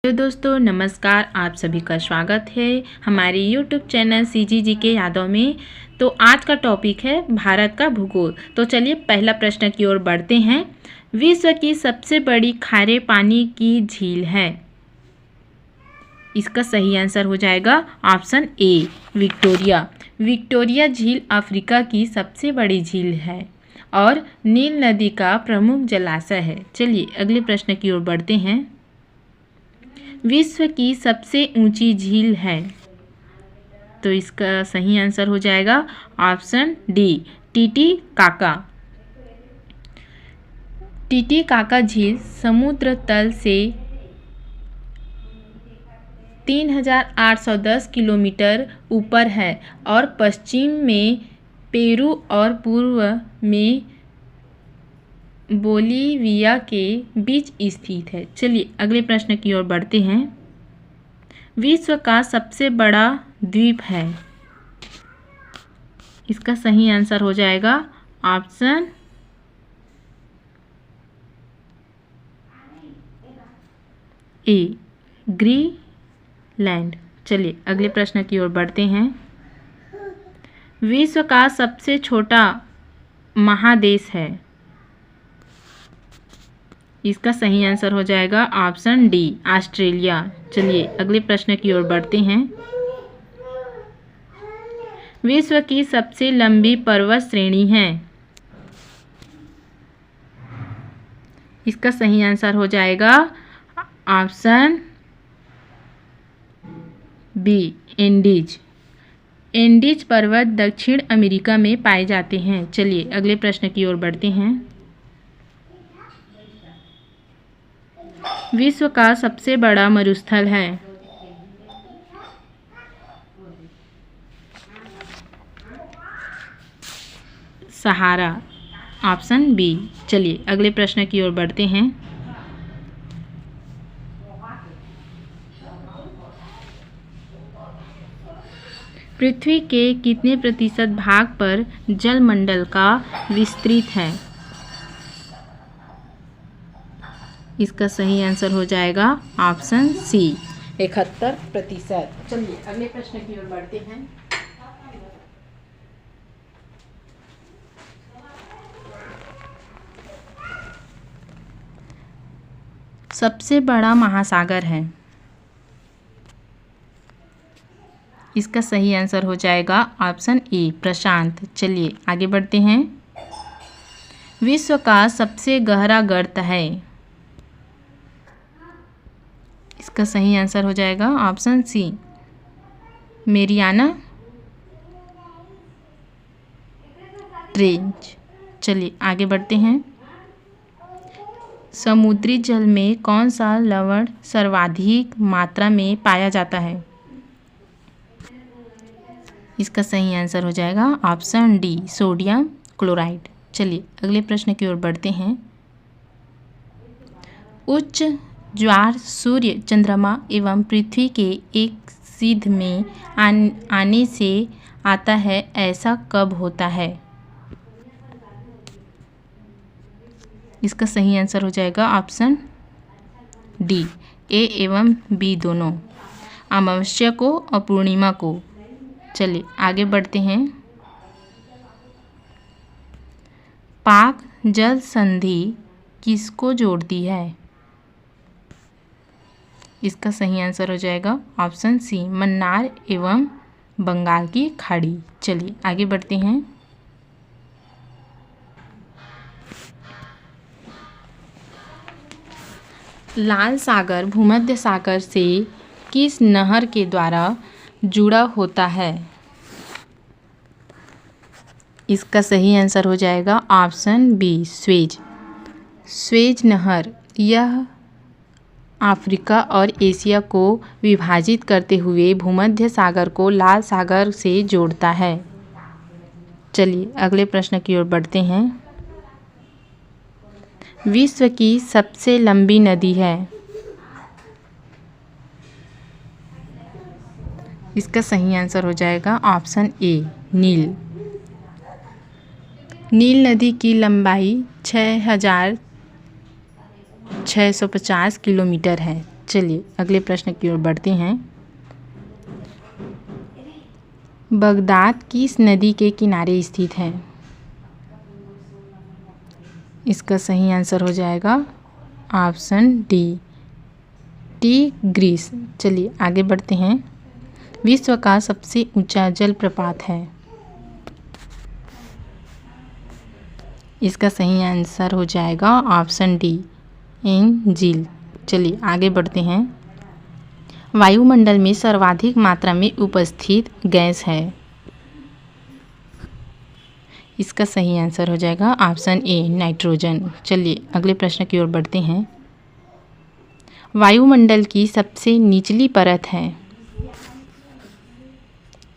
तो दोस्तों नमस्कार, आप सभी का स्वागत है हमारे YouTube चैनल CGG के यादों में। तो आज का टॉपिक है भारत का भूगोल। तो चलिए पहला प्रश्न की ओर बढ़ते हैं। विश्व की सबसे बड़ी खारे पानी की झील है। इसका सही आंसर हो जाएगा ऑप्शन ए विक्टोरिया। विक्टोरिया झील अफ्रीका की सबसे बड़ी झील है और नील नदी का प्रमुख जलाशय है। चलिए अगले प्रश्न की ओर बढ़ते हैं। विश्व की सबसे ऊंची झील है, तो इसका सही आंसर हो जाएगा ऑप्शन डी टीटीकाका। टीटीकाका झील समुद्र तल से 3810 किलोमीटर ऊपर है और पश्चिम में पेरू और पूर्व में बोलीविया के बीच स्थित है। चलिए अगले प्रश्न की ओर बढ़ते हैं। विश्व का सबसे बड़ा द्वीप है। इसका सही आंसर हो जाएगा ऑप्शन ए ग्रीनलैंड। चलिए अगले प्रश्न की ओर बढ़ते हैं। विश्व का सबसे छोटा महादेश है। इसका सही आंसर हो जाएगा ऑप्शन डी ऑस्ट्रेलिया। चलिए अगले प्रश्न की ओर बढ़ते हैं। विश्व की सबसे लंबी पर्वत श्रेणी है। इसका सही आंसर हो जाएगा ऑप्शन बी एंडीज। एंडीज पर्वत दक्षिण अमेरिका में पाए जाते हैं। चलिए अगले प्रश्न की ओर बढ़ते हैं। विश्व का सबसे बड़ा मरुस्थल है। सहारा ऑप्शन बी। चलिए अगले प्रश्न की ओर बढ़ते हैं। पृथ्वी के कितने प्रतिशत भाग पर जलमंडल का विस्तृत है। इसका सही आंसर हो जाएगा ऑप्शन सी 71%। चलिए अगले प्रश्न की ओर बढ़ते हैं। सबसे बड़ा महासागर है। इसका सही आंसर हो जाएगा ऑप्शन ए प्रशांत। चलिए आगे बढ़ते हैं। विश्व का सबसे गहरा गर्त है। इसका सही आंसर हो जाएगा ऑप्शन सी मेरियाना ट्रेंच। चलिए आगे बढ़ते हैं। समुद्री जल में कौन सा लवण सर्वाधिक मात्रा में पाया जाता है। इसका सही आंसर हो जाएगा ऑप्शन डी सोडियम क्लोराइड। चलिए अगले प्रश्न की ओर बढ़ते हैं। उच्च ज्वार सूर्य, चंद्रमा एवं पृथ्वी के एक सीध में आने से आता है, ऐसा कब होता है। इसका सही आंसर हो जाएगा ऑप्शन डी ए एवं बी दोनों, अमावस्या को और पूर्णिमा को। चलिए आगे बढ़ते हैं। पाक जल संधि किसको जोड़ती है। इसका सही आंसर हो जाएगा ऑप्शन सी मन्नार एवं बंगाल की खाड़ी। चलिए आगे बढ़ते हैं। लाल सागर भूमध्य सागर से किस नहर के द्वारा जुड़ा होता है। इसका सही आंसर हो जाएगा ऑप्शन बी स्वेज। स्वेज नहर यह अफ्रीका और एशिया को विभाजित करते हुए भूमध्य सागर को लाल सागर से जोड़ता है। चलिए अगले प्रश्न की ओर बढ़ते हैं। विश्व की सबसे लंबी नदी है। इसका सही आंसर हो जाएगा ऑप्शन ए नील। नील नदी की लंबाई 6650 किलोमीटर है। चलिए अगले प्रश्न की ओर बढ़ते हैं। बगदाद किस नदी के किनारे स्थित है? इसका सही आंसर हो जाएगा ऑप्शन डी, टिग्रिस। चलिए आगे बढ़ते हैं। विश्व का सबसे ऊंचा जलप्रपात है? इसका सही आंसर हो जाएगा ऑप्शन डी, एंजिल। चलिए आगे बढ़ते हैं। वायुमंडल में सर्वाधिक मात्रा में उपस्थित गैस है? इसका सही आंसर हो जाएगा ऑप्शन ए, नाइट्रोजन। चलिए अगले प्रश्न की ओर बढ़ते हैं। वायुमंडल की सबसे निचली परत है?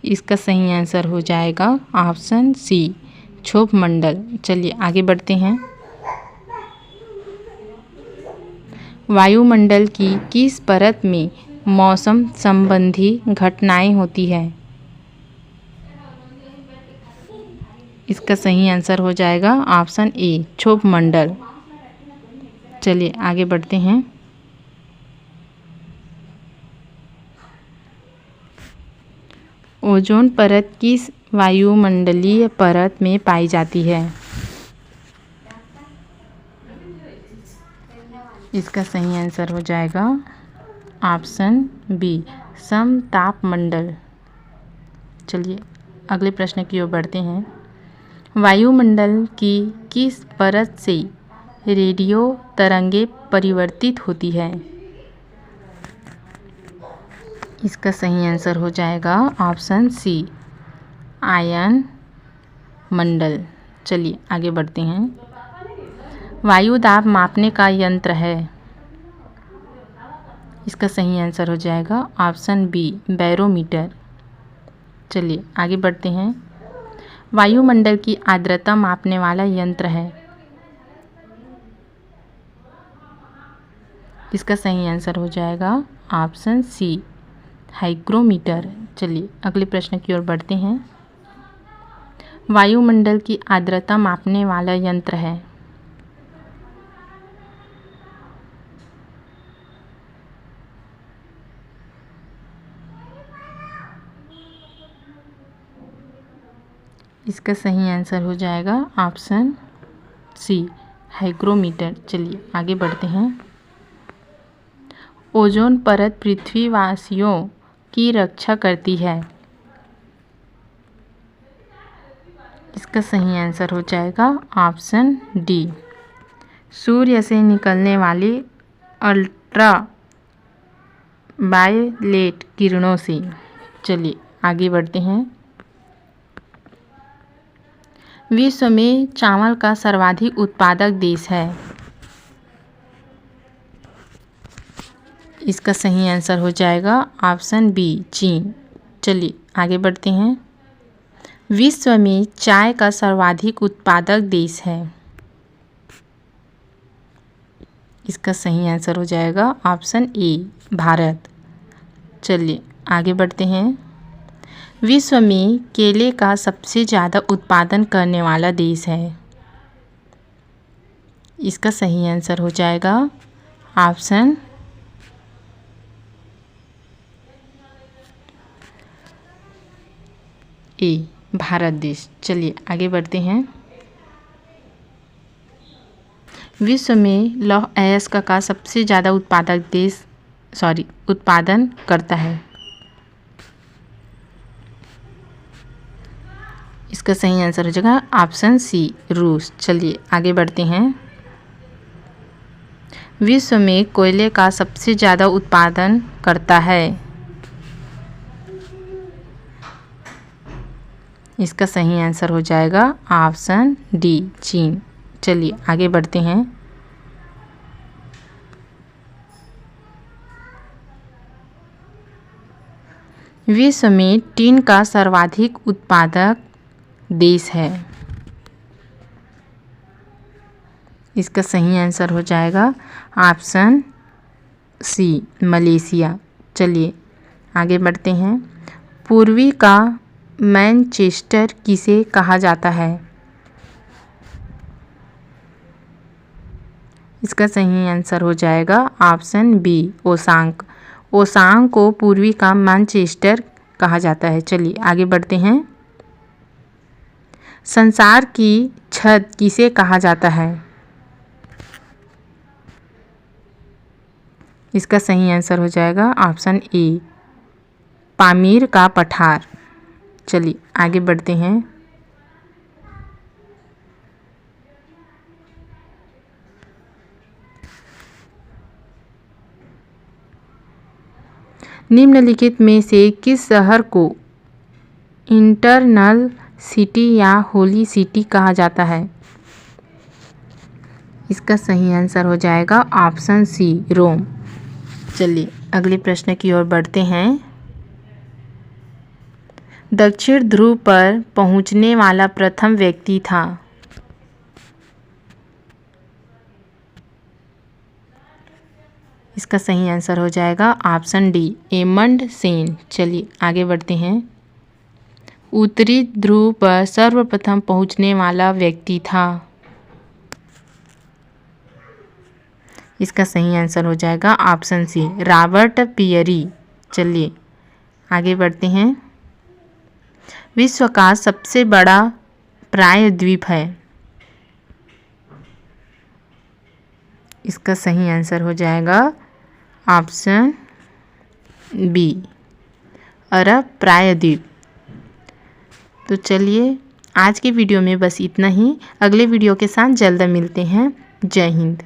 इसका सही आंसर हो जाएगा ऑप्शन सी, क्षोभ मंडल। चलिए आगे बढ़ते हैं। वायुमंडल की किस परत में मौसम संबंधी घटनाएं होती है? इसका सही आंसर हो जाएगा ऑप्शन ए, क्षोभ मंडल। चलिए आगे बढ़ते हैं। ओजोन परत किस वायुमंडलीय परत में पाई जाती है? इसका सही आंसर हो जाएगा ऑप्शन बी, समतापमंडल। चलिए अगले प्रश्न की ओर बढ़ते हैं। वायुमंडल की किस परत से रेडियो तरंगें परिवर्तित होती है? इसका सही आंसर हो जाएगा ऑप्शन सी, आयन मंडल। चलिए आगे बढ़ते हैं। वायु दाब मापने का यंत्र है? इसका सही आंसर हो जाएगा ऑप्शन बी, बैरोमीटर। चलिए आगे बढ़ते हैं। वायुमंडल की आर्द्रता मापने वाला यंत्र है? इसका सही आंसर हो जाएगा ऑप्शन सी, हाइग्रोमीटर। चलिए अगले प्रश्न की ओर बढ़ते हैं। वायुमंडल की आर्द्रता मापने वाला यंत्र है? इसका सही आंसर हो जाएगा ऑप्शन सी, हाइग्रोमीटर। चलिए आगे बढ़ते हैं। ओजोन परत पृथ्वीवासियों की रक्षा करती है? इसका सही आंसर हो जाएगा ऑप्शन डी, सूर्य से निकलने वाली अल्ट्रा वायलेट किरणों से। चलिए आगे बढ़ते हैं। विश्व में चावल का सर्वाधिक उत्पादक देश है? इसका सही आंसर हो जाएगा ऑप्शन बी, चीन। चलिए आगे बढ़ते हैं। विश्व में चाय का सर्वाधिक उत्पादक देश है? इसका सही आंसर हो जाएगा ऑप्शन ए, भारत। चलिए आगे बढ़ते हैं। विश्व में केले का सबसे ज़्यादा उत्पादन करने वाला देश है? इसका सही आंसर हो जाएगा ऑप्शन ए, भारत देश। चलिए आगे बढ़ते हैं। विश्व में लौह अयस्क का सबसे ज़्यादा उत्पादन करता है? इसका सही आंसर हो जाएगा ऑप्शन सी, रूस। चलिए आगे बढ़ते हैं। विश्व में कोयले का सबसे ज़्यादा उत्पादन करता है? इसका सही आंसर हो जाएगा ऑप्शन डी, चीन। चलिए आगे बढ़ते हैं। विश्व में टीन का सर्वाधिक उत्पादक देश है? इसका सही आंसर हो जाएगा ऑप्शन सी, मलेशिया। चलिए आगे बढ़ते हैं। पूर्वी का मैनचेस्टर किसे कहा जाता है? इसका सही आंसर हो जाएगा ऑप्शन बी ओसांग। ओसांग को पूर्वी का मैनचेस्टर कहा जाता है। चलिए आगे बढ़ते हैं। संसार की छत किसे कहा जाता है? इसका सही आंसर हो जाएगा ऑप्शन ए पामीर का पठार। चलिए आगे बढ़ते हैं। निम्नलिखित में से किस शहर को इंटरनल सिटी या होली सिटी कहा जाता है? इसका सही आंसर हो जाएगा ऑप्शन सी रोम। चलिए अगले प्रश्न की ओर बढ़ते हैं। दक्षिण ध्रुव पर पहुंचने वाला प्रथम व्यक्ति था। इसका सही आंसर हो जाएगा ऑप्शन डी एमंड सेन। चलिए आगे बढ़ते हैं। उत्तरी ध्रुव पर सर्वप्रथम पहुंचने वाला व्यक्ति था। इसका सही आंसर हो जाएगा ऑप्शन सी रॉबर्ट पियरी। चलिए आगे बढ़ते हैं। विश्व का सबसे बड़ा प्रायद्वीप है। इसका सही आंसर हो जाएगा ऑप्शन बी अरब प्रायद्वीप। तो चलिए आज की वीडियो में बस इतना ही। अगले वीडियो के साथ जल्द मिलते हैं। जय हिंद।